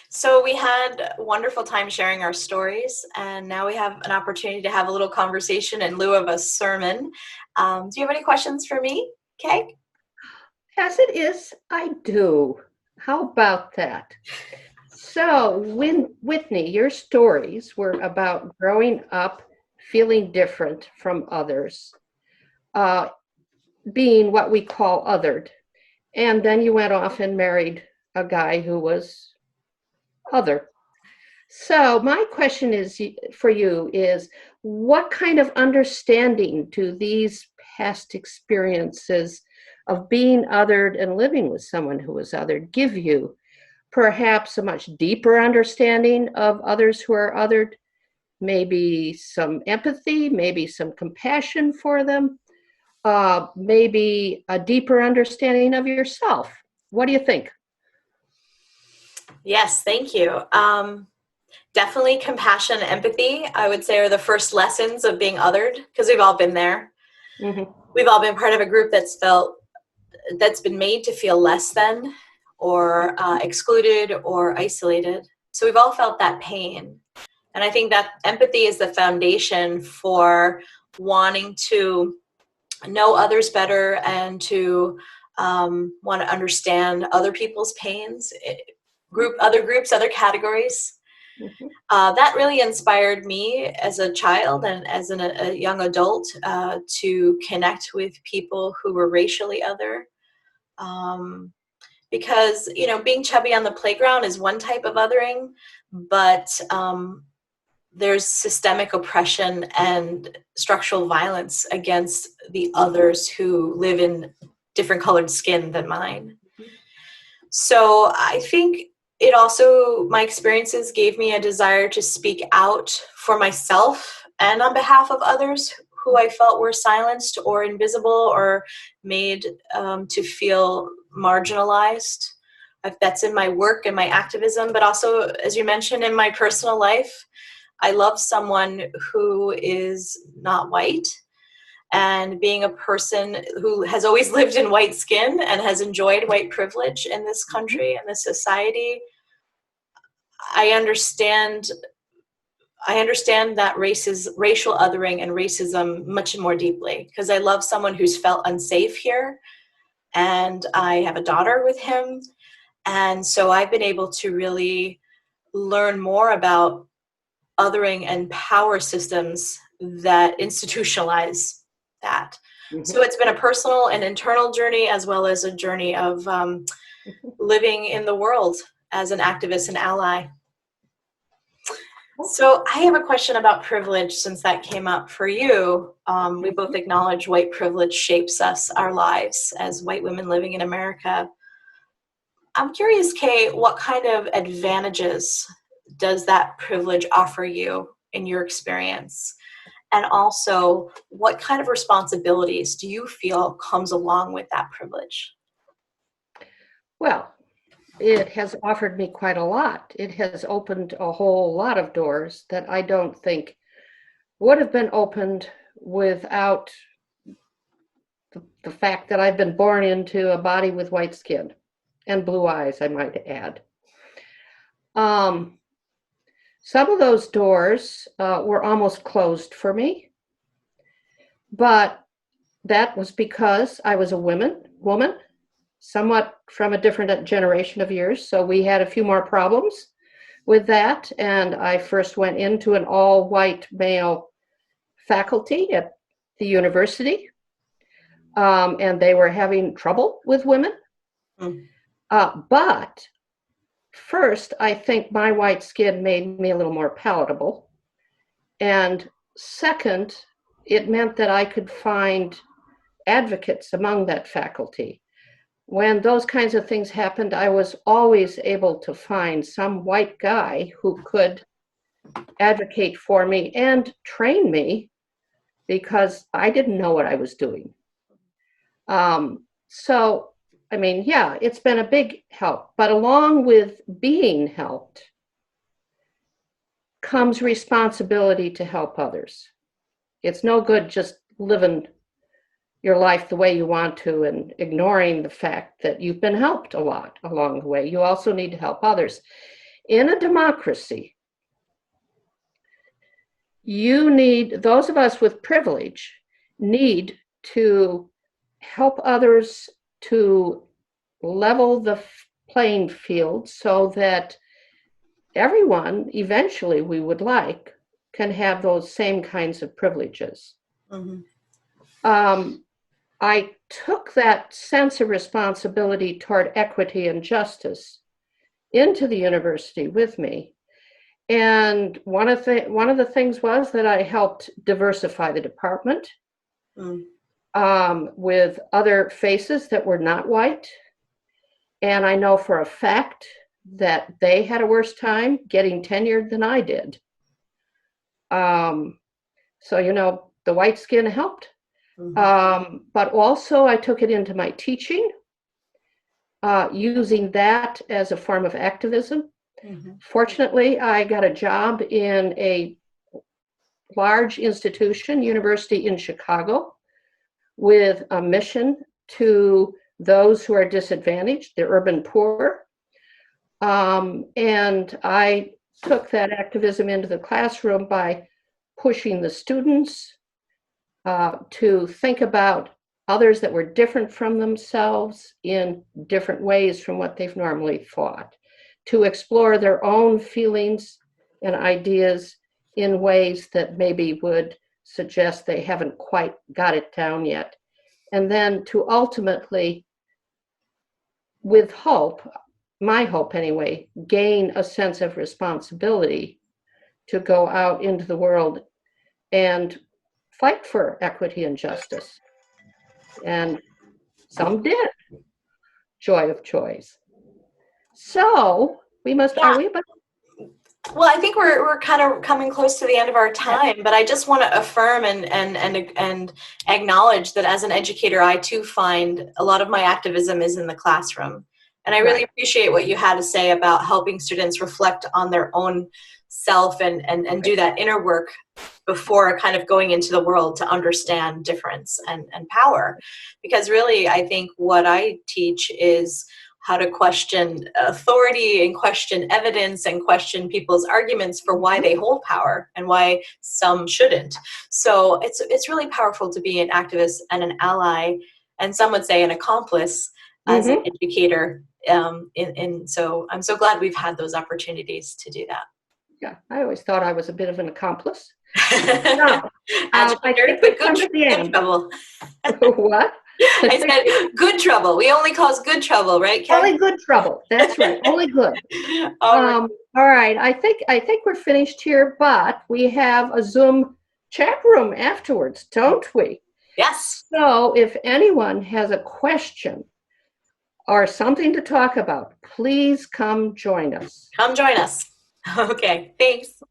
So we had a wonderful time sharing our stories, and now we have an opportunity to have a little conversation in lieu of a sermon. Do you have any questions for me, Kay? As it is, I do. How about that? So, Whitney, your stories were about growing up feeling different from others, uh, being what we call othered. And then you went off and married a guy who was other. So, my question is for you is what kind of understanding do these past experiences of being othered and living with someone who is othered give you? Perhaps a much deeper understanding of others who are othered, maybe some empathy, maybe some compassion for them, maybe a deeper understanding of yourself. What do you think? Yes, thank you. Definitely compassion and empathy, I would say, are the first lessons of being othered, because we've all been there. Mm-hmm. We've all been part of a group that's been made to feel less than, or excluded, or isolated. So we've all felt that pain. And I think that empathy is the foundation for wanting to know others better and to want to understand other people's pains, other groups, other categories. Mm-hmm. That really inspired me as a child and as a young adult to connect with people who were racially other. Because, being chubby on the playground is one type of othering, but there's systemic oppression and structural violence against the others who live in different colored skin than mine. So I think my experiences gave me a desire to speak out for myself and on behalf of others who I felt were silenced or invisible or made to feel marginalized. That's in my work and my activism, but also, as you mentioned, in my personal life. I love someone who is not white, and being a person who has always lived in white skin and has enjoyed white privilege in this country and this society. I understand that racial othering and racism much more deeply, because I love someone who's felt unsafe here, and I have a daughter with him. And so I've been able to really learn more about othering and power systems that institutionalize that. Mm-hmm. So it's been a personal and internal journey, as well as a journey of living in the world as an activist and ally. So I have a question about privilege, since that came up for you. We both acknowledge white privilege shapes our lives as white women living in America. I'm curious, Kay, what kind of advantages does that privilege offer you in your experience? And also, what kind of responsibilities do you feel comes along with that privilege? Well, it has offered me quite a lot. It has opened a whole lot of doors that I don't think would have been opened without the fact that I've been born into a body with white skin and blue eyes, I might add. Um, some of those doors were almost closed for me, but that was because I was a woman, somewhat from a different generation of years. So we had a few more problems with that. And I first went into an all white male faculty at the university, and they were having trouble with women. Mm. But first, I think my white skin made me a little more palatable. And second, it meant that I could find advocates among that faculty. When those kinds of things happened, I was always able to find some white guy who could advocate for me and train me, because I didn't know what I was doing. So, I mean, yeah, it's been a big help. But along with being helped comes responsibility to help others. It's no good just living your life the way you want to and ignoring the fact that you've been helped a lot along the way. You also need to help others. In a democracy, those of us with privilege need to help others to level the playing field so that everyone, eventually we would like, can have those same kinds of privileges. Mm-hmm. I took that sense of responsibility toward equity and justice into the university with me. And one of the things was that I helped diversify the department with other faces that were not white. And I know for a fact that they had a worse time getting tenured than I did. So, the white skin helped. Mm-hmm. But also I took it into my teaching, using that as a form of activism. Mm-hmm. Fortunately, I got a job in a large institution, university in Chicago, with a mission to those who are disadvantaged, the urban poor. And I took that activism into the classroom by pushing the students to think about others that were different from themselves in different ways from what they've normally thought, to explore their own feelings and ideas in ways that maybe would suggest they haven't quite got it down yet. And then to ultimately, with hope, my hope anyway, gain a sense of responsibility to go out into the world and fight for equity and justice. And some did. Joy of choice. So we must, are we about? Well, I think we're kind of coming close to the end of our time, but I just want to affirm and acknowledge that as an educator, I too find a lot of my activism is in the classroom. And I really appreciate what you had to say about helping students reflect on their own self and do that inner work before kind of going into the world to understand difference and power. Because really, I think what I teach is how to question authority and question evidence and question people's arguments for why they hold power and why some shouldn't. So it's really powerful to be an activist and an ally, and some would say an accomplice as an educator. So I'm so glad we've had those opportunities to do that. Yeah, I always thought I was a bit of an accomplice. No, I think but good trouble. What? I said good trouble. We only cause good trouble, right, Ken? Only good trouble. That's right. Only good. All right. I think we're finished here, but we have a Zoom chat room afterwards, don't we? Yes. So if anyone has a question or something to talk about, please come join us. Come join us. Okay. Thanks.